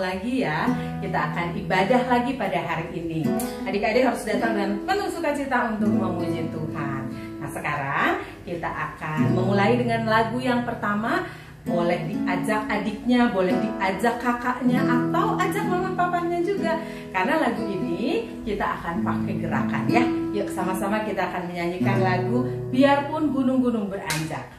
lagi ya. Kita akan ibadah lagi pada hari ini. Adik-adik harus datang dengan penuh sukacita untuk memuji Tuhan. Nah sekarang kita akan memulai dengan lagu yang pertama. Boleh diajak adiknya, boleh diajak kakaknya, atau ajak mama papanya juga. Karena lagu ini kita akan pakai gerakan ya. Yuk sama-sama kita akan menyanyikan lagu Biarpun Gunung-Gunung Beranjak.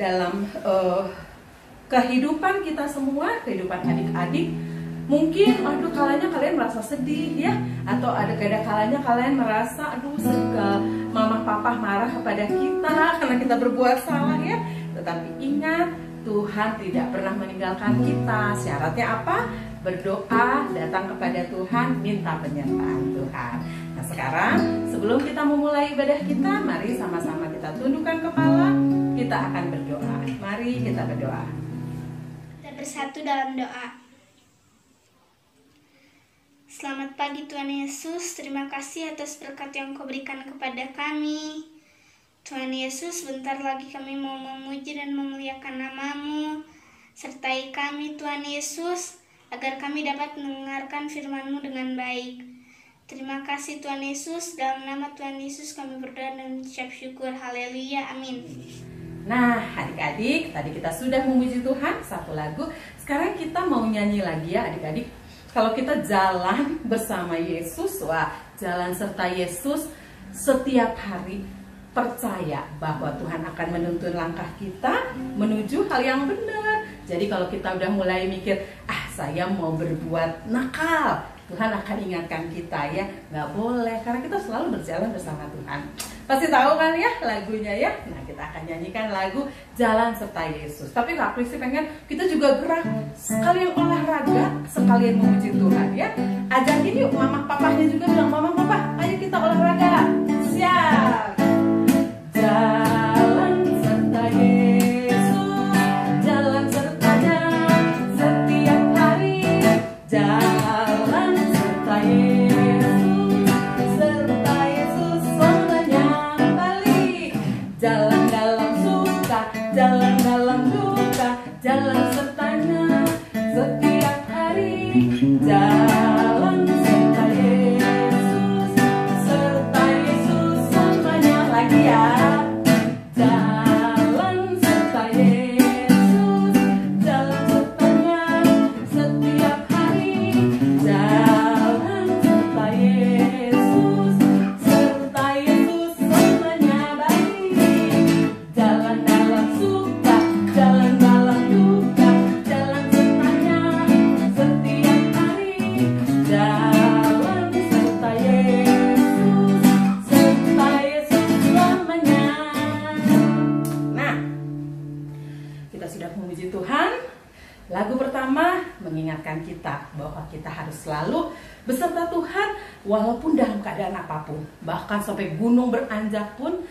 Dalam kehidupan kita semua, kehidupan adik-adik, mungkin kalanya kalian merasa sedih ya, atau ada kalanya kalian merasa mama papa marah kepada kita karena kita berbuat salah ya. Tetapi ingat, Tuhan tidak pernah meninggalkan kita. Syaratnya apa? Berdoa, datang kepada Tuhan, minta penyertaan Tuhan. Nah sekarang sebelum kita memulai ibadah kita, mari sama-sama kita tundukkan kepala. Kita akan berdoa. Mari kita berdoa. Kita bersatu dalam doa. Selamat pagi Tuhan Yesus. Terima kasih atas berkat yang Kau berikan kepada kami. Tuhan Yesus, bentar lagi kami mau memuji dan memuliakan nama-Mu. Sertai kami Tuhan Yesus, agar kami dapat mendengarkan firman-Mu dengan baik. Terima kasih Tuhan Yesus. Dalam nama Tuhan Yesus kami berdoa dan mengucap syukur. Haleluya. Amin. Nah adik-adik, tadi kita sudah memuji Tuhan satu lagu. Sekarang kita mau nyanyi lagi ya adik-adik. Kalau kita jalan bersama Yesus, wah, jalan serta Yesus setiap hari, percaya bahwa Tuhan akan menuntun langkah kita menuju hal yang benar. Jadi kalau kita udah mulai mikir, saya mau berbuat nakal, Tuhan akan ingatkan kita ya, nggak boleh, karena kita selalu berjalan bersama Tuhan. Pasti tahu kan ya lagunya ya. Nah kita akan nyanyikan lagu Jalan Serta Yesus. Tapi Kak Prisi pengen kita juga gerak, sekalian olahraga, sekalian memuji Tuhan ya. Ajakin yuk mama papahnya juga, bilang mama papa, ayo kita olahraga. Siap. Jalan serta Yesus, jalan sertanya setiap hari. Jalan serta Yesus, serta Yesus selamanya. Jalan dalam suka, jalan dalam duka, jalan sertanya setiap hari. Jalan serta Yesus, serta Yesus. mengingatkan kita bahwa kita harus selalu beserta Tuhan walaupun dalam keadaan apapun. Bahkan sampai gunung beranjak pun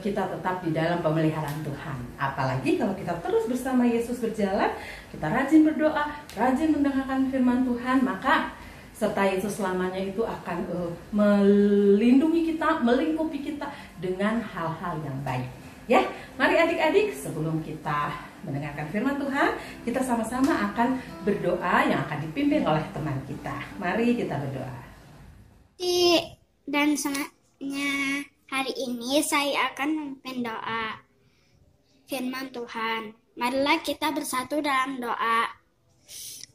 kita tetap di dalam pemeliharaan Tuhan. Apalagi kalau kita terus bersama Yesus berjalan, kita rajin berdoa, rajin mendengarkan firman Tuhan, maka serta Yesus selamanya itu akan melindungi kita, melingkupi kita dengan hal-hal yang baik. Ya, mari adik-adik, sebelum kita mendengarkan firman Tuhan, kita sama-sama akan berdoa yang akan dipimpin oleh teman kita. Mari kita berdoa. Dan selanjutnya hari ini saya akan memimpin doa firman Tuhan. Marilah kita bersatu dalam doa.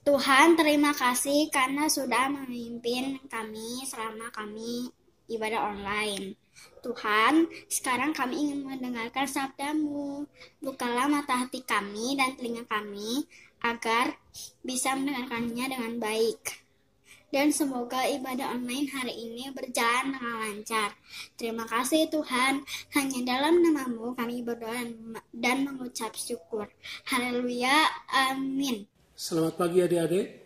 Tuhan, terima kasih karena sudah memimpin kami selama kami ibadah online. Tuhan, sekarang kami ingin mendengarkan sabda-Mu. Bukalah mata hati kami dan telinga kami agar bisa mendengarkannya dengan baik. Dan semoga ibadah online hari ini berjalan dengan lancar. Terima kasih Tuhan, hanya dalam nama-Mu kami berdoa dan mengucap syukur. Haleluya, amin. Selamat pagi adik-adik,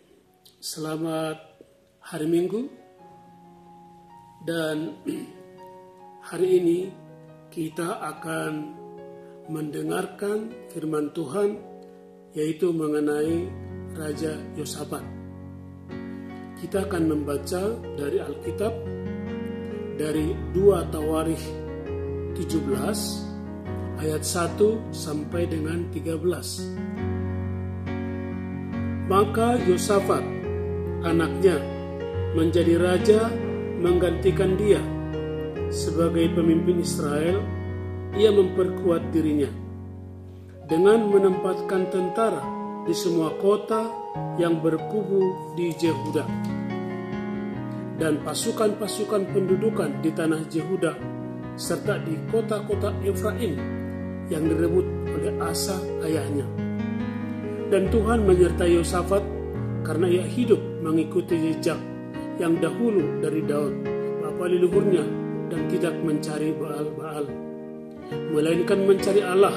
selamat hari Minggu, dan hari ini kita akan mendengarkan firman Tuhan, yaitu mengenai Raja Yosafat. Kita akan membaca dari Alkitab, dari 2 Tawarikh 17 ayat 1 sampai dengan 13. Maka Yosafat, anaknya, menjadi raja menggantikan dia. Sebagai pemimpin Israel, ia memperkuat dirinya dengan menempatkan tentara di semua kota yang berkubu di Yehuda dan pasukan-pasukan pendudukan di tanah Yehuda serta di kota-kota Efraim yang direbut oleh Asa ayahnya. Dan Tuhan menyertai Yosafat karena ia hidup mengikuti jejak yang dahulu dari Daud, bapa leluhurnya, dan tidak mencari Baal-Baal, melainkan mencari Allah,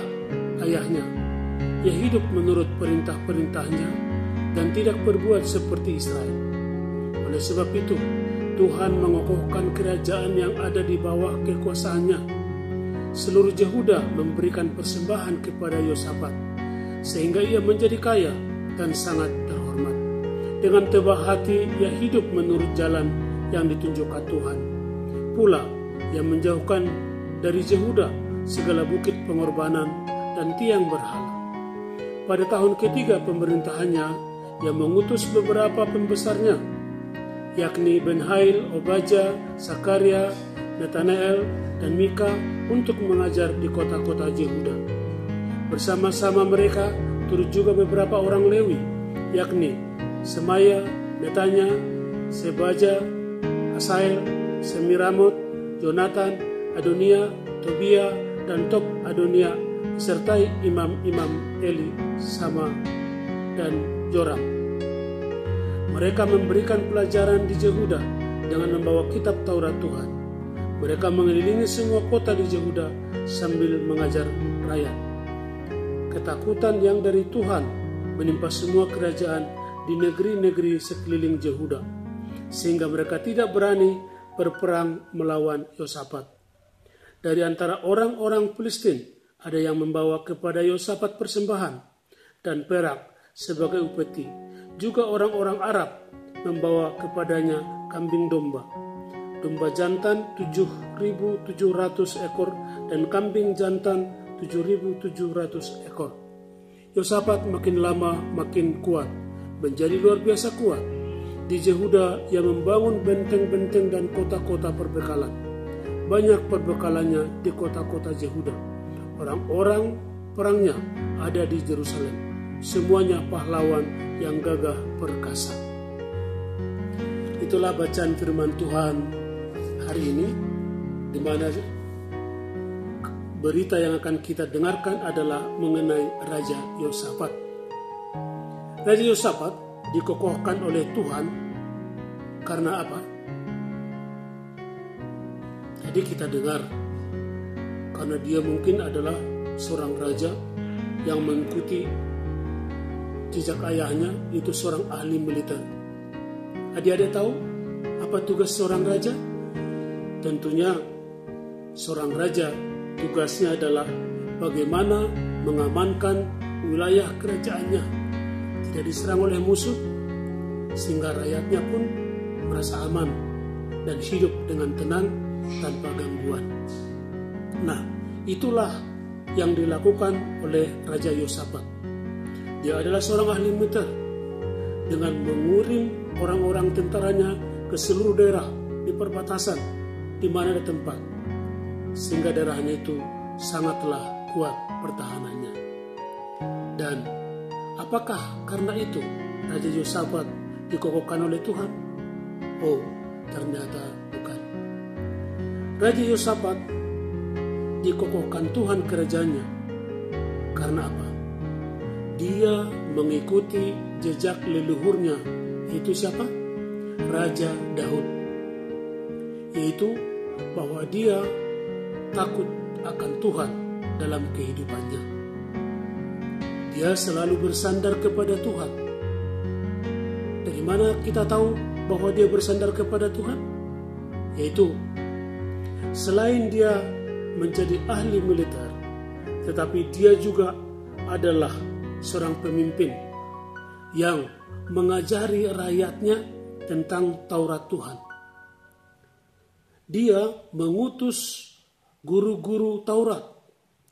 ayahnya. Ia hidup menurut perintah-perintahnya dan tidak berbuat seperti Israel. Oleh sebab itu, Tuhan mengokohkan kerajaan yang ada di bawah kekuasaannya. Seluruh Yehuda memberikan persembahan kepada Yosafat, sehingga ia menjadi kaya dan sangat terhormat. Dengan tebal hati ia hidup menurut jalan yang ditunjukkan Tuhan. Pula ia menjauhkan dari Yehuda segala bukit pengorbanan dan tiang berhala. Pada tahun ketiga pemerintahannya, ia mengutus beberapa pembesarnya, yakni Ben-Hail, Obadjah, Sakaria, Netanael, dan Mika untuk mengajar di kota-kota Yehuda. Bersama-sama mereka turut juga beberapa orang Lewi, yakni Semaya, Netanya, Sebaja, Asael, Semiramot, Jonathan, Adonia, Tobia, dan Tob Adonia, disertai imam-imam Eli, Sama, dan Joram. Mereka memberikan pelajaran di Yehuda dengan membawa kitab Taurat Tuhan. Mereka mengelilingi semua kota di Yehuda sambil mengajar rakyat. Ketakutan yang dari Tuhan menimpa semua kerajaan di negeri-negeri sekeliling Yehuda, sehingga mereka tidak berani berperang melawan Yosafat. Dari antara orang-orang Filistin ada yang membawa kepada Yosafat persembahan dan perak sebagai upeti. Juga orang-orang Arab membawa kepadanya kambing domba jantan 7.700 ekor dan kambing jantan 7.700 ekor. Yosafat makin lama makin kuat, menjadi luar biasa kuat. Di Yehuda ia membangun benteng-benteng dan kota-kota perbekalan. Banyak perbekalannya di kota-kota Yehuda. Orang-orang perangnya ada di Yerusalem. Semuanya pahlawan yang gagah perkasa. Itulah bacaan firman Tuhan hari ini, di mana berita yang akan kita dengarkan adalah mengenai Raja Yosafat. Raja Yosafat dikokohkan oleh Tuhan karena apa? Jadi kita dengar, karena dia mungkin adalah seorang raja yang mengikuti jejak ayahnya, itu seorang ahli militer. Adik-adik tahu apa tugas seorang raja? Tentunya seorang raja tugasnya adalah bagaimana mengamankan wilayah kerajaannya tidak diserang oleh musuh, sehingga rakyatnya pun merasa aman dan hidup dengan tenang tanpa gangguan. Nah, itulah yang dilakukan oleh Raja Yosafat. Dia adalah seorang ahli militer dengan mengirim orang-orang tentaranya ke seluruh daerah di perbatasan di mana ada tempat, sehingga daerahnya itu sangatlah kuat pertahanannya. Dan apakah karena itu Raja Yosafat dikokohkan oleh Tuhan? Oh, ternyata bukan. Raja Yosafat dikokohkan Tuhan kerajaannya karena apa? Dia mengikuti jejak leluhurnya, yaitu siapa? Raja Daud. Yaitu bahwa dia takut akan Tuhan dalam kehidupannya. Dia selalu bersandar kepada Tuhan. Dari mana kita tahu bahwa dia bersandar kepada Tuhan? Yaitu selain dia menjadi ahli militer, tetapi dia juga adalah seorang pemimpin yang mengajari rakyatnya tentang Taurat Tuhan. Dia mengutus guru-guru Taurat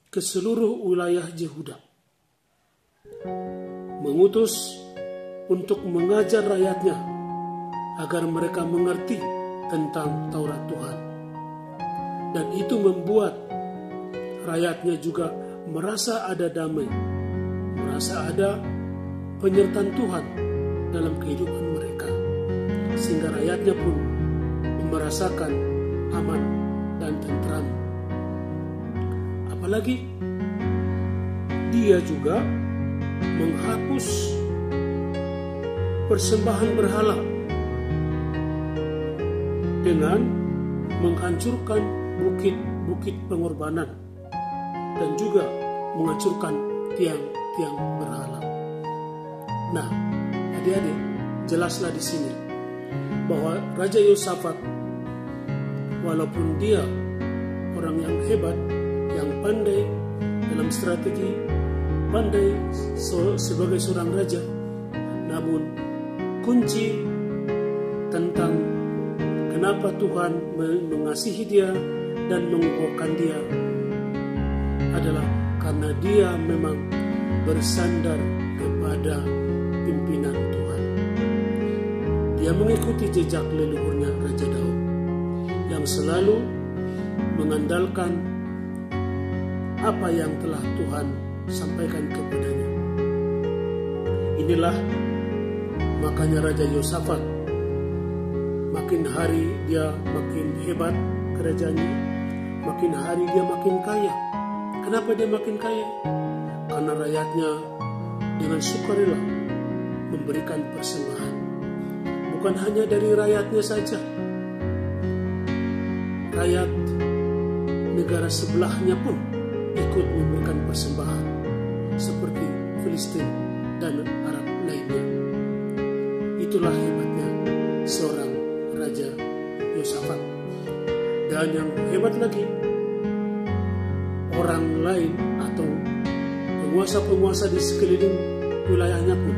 ke seluruh wilayah Yehuda, mengutus untuk mengajar rakyatnya agar mereka mengerti tentang Taurat Tuhan. Dan itu membuat rakyatnya juga merasa ada damai, merasa ada penyertaan Tuhan dalam kehidupan mereka, sehingga rakyatnya pun merasakan aman dan tentram. Apalagi dia juga menghapus persembahan berhala dengan menghancurkan bukit-bukit pengorbanan dan juga menghancurkan tiang-tiang berhala. Nah, adik-adik, jelaslah di sini bahwa Raja Yosafat, walaupun dia orang yang hebat, yang pandai dalam strategi, pandai sebagai seorang raja, namun kunci tentang kenapa Tuhan mengasihi dia dan mengukuhkan dia adalah karena dia memang bersandar kepada pimpinan Tuhan. Dia mengikuti jejak leluhurnya Raja Daud yang selalu mengandalkan apa yang telah Tuhan sampaikan kepadanya. Inilah makanya Raja Yosafat makin hari dia makin hebat kerajaannya, makin hari dia makin kaya. Kenapa dia makin kaya? Karena rakyatnya dengan sukarela memberikan persembahan. Bukan hanya dari rakyatnya saja, rakyat negara sebelahnya pun ikut memberikan persembahan, seperti Filistin dan Arab lainnya. Itulah hebatnya seorang Raja Yosafat. Dan yang hebat lagi, orang lain atau penguasa-penguasa di sekeliling wilayahnya pun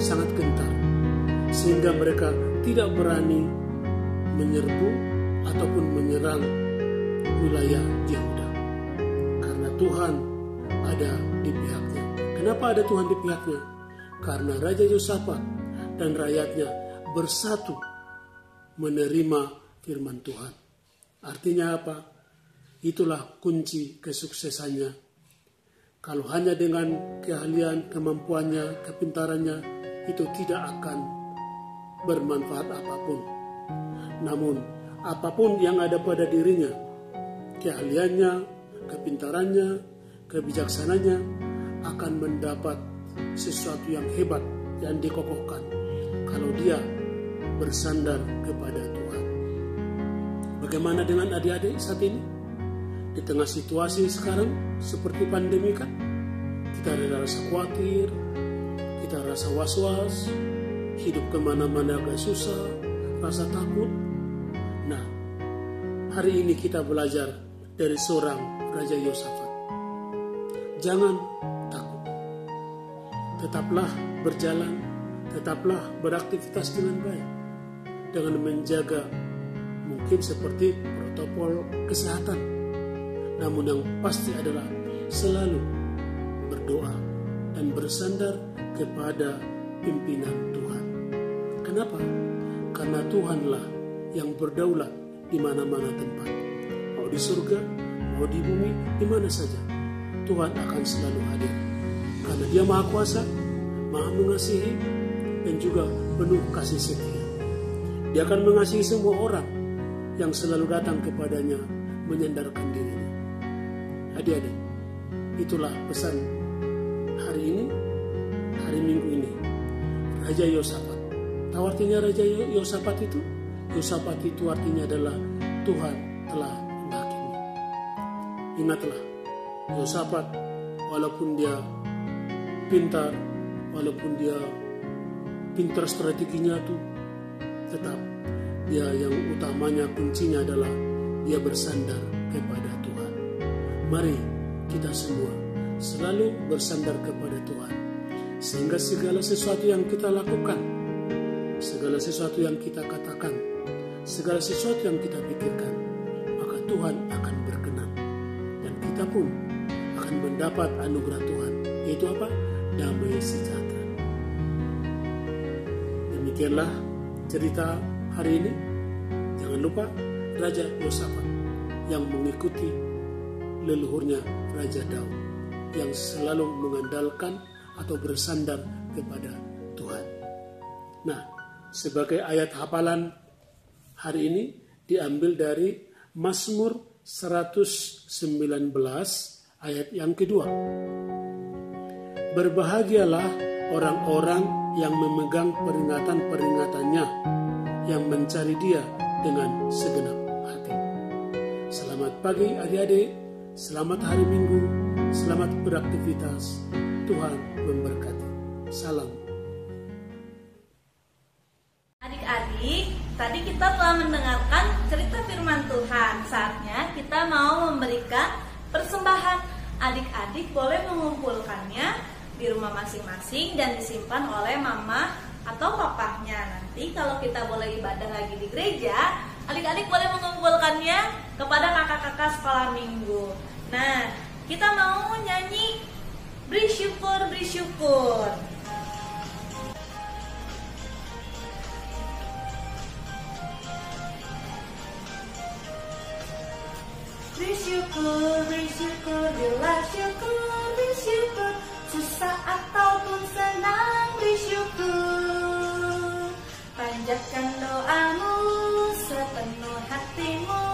sangat gentar, sehingga mereka tidak berani menyerbu ataupun menyerang wilayah Yehuda, karena Tuhan ada di pihaknya. Kenapa ada Tuhan di pihaknya? Karena Raja Yosafat dan rakyatnya bersatu menerima firman Tuhan. Artinya apa? Itulah kunci kesuksesannya. Kalau hanya dengan keahlian, kemampuannya, kepintarannya, itu tidak akan bermanfaat apapun. Namun, apapun yang ada pada dirinya, keahliannya, kepintarannya, kebijaksananya, akan mendapat sesuatu yang hebat yang dikokohkan kalau dia bersandar kepada Tuhan. Bagaimana dengan adik-adik saat ini? Di tengah situasi sekarang seperti pandemi kan, kita ada rasa khawatir, kita rasa was-was, hidup kemana-mana agak susah, rasa takut. Nah, hari ini kita belajar dari seorang Raja Yosafat. Jangan takut. Tetaplah berjalan, tetaplah beraktivitas dengan baik, dengan menjaga mungkin seperti protokol kesehatan. Namun yang pasti adalah selalu berdoa dan bersandar kepada pimpinan Tuhan. Kenapa? Karena Tuhanlah yang berdaulat di mana-mana tempat. Mau di surga, mau di bumi, di mana saja. Tuhan akan selalu hadir. Karena Dia Maha Kuasa, Maha Mengasihi, dan juga penuh kasih setia. Dia akan mengasihi semua orang yang selalu datang kepadanya menyandarkan dirinya. Adik-adik, itulah pesan hari ini, hari Minggu ini. Raja Yosafat. Tahu artinya Raja Yosafat itu? Yosafat itu artinya adalah Tuhan telah menghakimi. Ingatlah, Yosafat walaupun dia pintar, walaupun dia pintar strateginya tuh, tetap dia yang utamanya kuncinya adalah dia bersandar kepada Tuhan. Mari kita semua selalu bersandar kepada Tuhan, sehingga segala sesuatu yang kita lakukan, segala sesuatu yang kita katakan, segala sesuatu yang kita pikirkan, maka Tuhan akan berkenan. Dan kita pun akan mendapat anugerah Tuhan, yaitu apa? Damai sejahtera. Demikianlah cerita hari ini. Jangan lupa Raja Yosafat yang mengikuti leluhurnya Raja Daud, yang selalu mengandalkan atau bersandar kepada Tuhan. Nah, sebagai ayat hafalan hari ini diambil dari Mazmur 119 ayat yang kedua. Berbahagialah orang-orang yang memegang peringatan-peringatannya, yang mencari Dia dengan segenap hati. Selamat pagi adik-adik, selamat hari Minggu, selamat beraktivitas. Tuhan memberkati. Salam. Adik-adik, tadi kita telah mendengarkan cerita firman Tuhan. Saatnya kita mau memberikan persembahan. Adik-adik boleh mengumpulkannya di rumah masing-masing dan disimpan oleh mama atau papahnya. Nanti kalau kita boleh ibadah lagi di gereja, adik-adik boleh mengumpulkannya kepada kakak-kakak sekolah minggu. Nah, kita mau nyanyi Beri Syukur, Beri Syukur. Beri syukur, bila syukur, beri syukur. Susah ataupun senang, beri syukur. Panjatkan doamu sepenuh hatimu,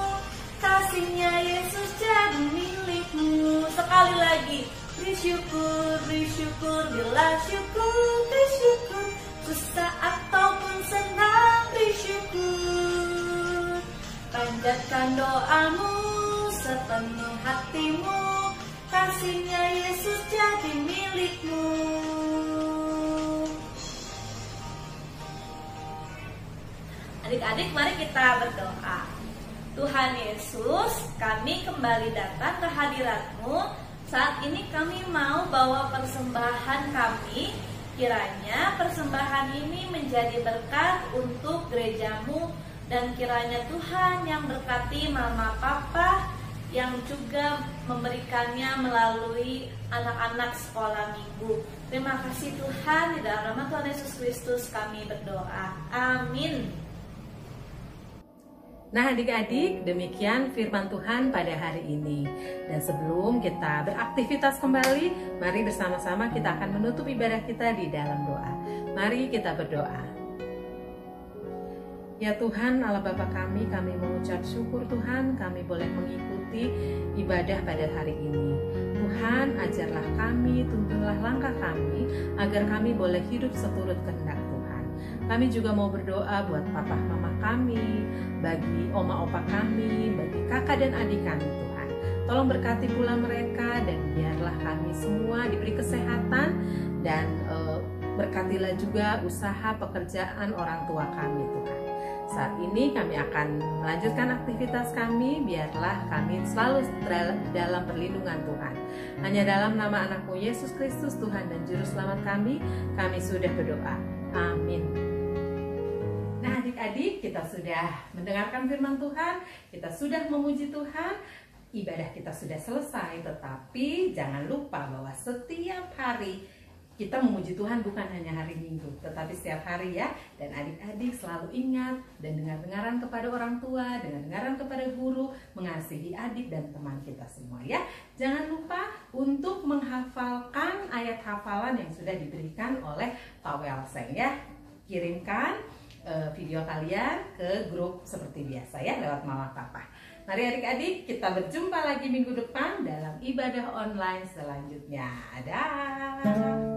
kasihnya Yesus jadi milikmu. Sekali lagi, beri syukur, bila syukur, beri syukur. Susah ataupun senang, beri syukur. Panjatkan doamu sepenuh hatimu, kasihnya Yesus jadi milikmu. Adik-adik, mari kita berdoa. Tuhan Yesus, kami kembali datang ke hadirat-Mu. Saat ini kami mau bawa persembahan kami. Kiranya persembahan ini menjadi berkat untuk gereja-Mu, dan kiranya Tuhan yang berkati mama papa yang juga memberikannya melalui anak-anak sekolah minggu. Terima kasih Tuhan, di dalam nama Tuhan Yesus Kristus kami berdoa. Amin. Nah adik-adik, demikian firman Tuhan pada hari ini. Dan sebelum kita beraktivitas kembali, mari bersama-sama kita akan menutup ibadah kita di dalam doa. Mari kita berdoa. Ya Tuhan, Allah Bapa kami mengucap syukur Tuhan, kami boleh mengikuti ibadah pada hari ini. Tuhan, ajarlah kami, tuntunlah langkah kami, agar kami boleh hidup seturut kehendak Tuhan. Kami juga mau berdoa buat papa mama kami, bagi oma opa kami, bagi kakak dan adik kami Tuhan. Tolong berkati pula mereka, dan biarlah kami semua diberi kesehatan dan Berkatilah juga usaha pekerjaan orang tua kami Tuhan. Saat ini kami akan melanjutkan aktivitas kami, biarlah kami selalu dalam perlindungan Tuhan. Hanya dalam nama anakmu Yesus Kristus Tuhan dan Juru Selamat kami sudah berdoa. Amin. Nah adik-adik, kita sudah mendengarkan firman Tuhan, kita sudah memuji Tuhan, ibadah kita sudah selesai. Tetapi jangan lupa bahwa setiap hari kita memuji Tuhan bukan hanya hari Minggu, tetapi setiap hari ya. Dan adik-adik selalu ingat dan dengar-dengaran kepada orang tua, dengar-dengaran kepada guru, mengasihi adik dan teman kita semua ya. Jangan lupa untuk menghafalkan ayat hafalan yang sudah diberikan oleh Pak Welseng ya. Kirimkan video kalian ke grup seperti biasa ya, lewat Mama Papa. Mari adik-adik, kita berjumpa lagi minggu depan dalam ibadah online selanjutnya. Dadah.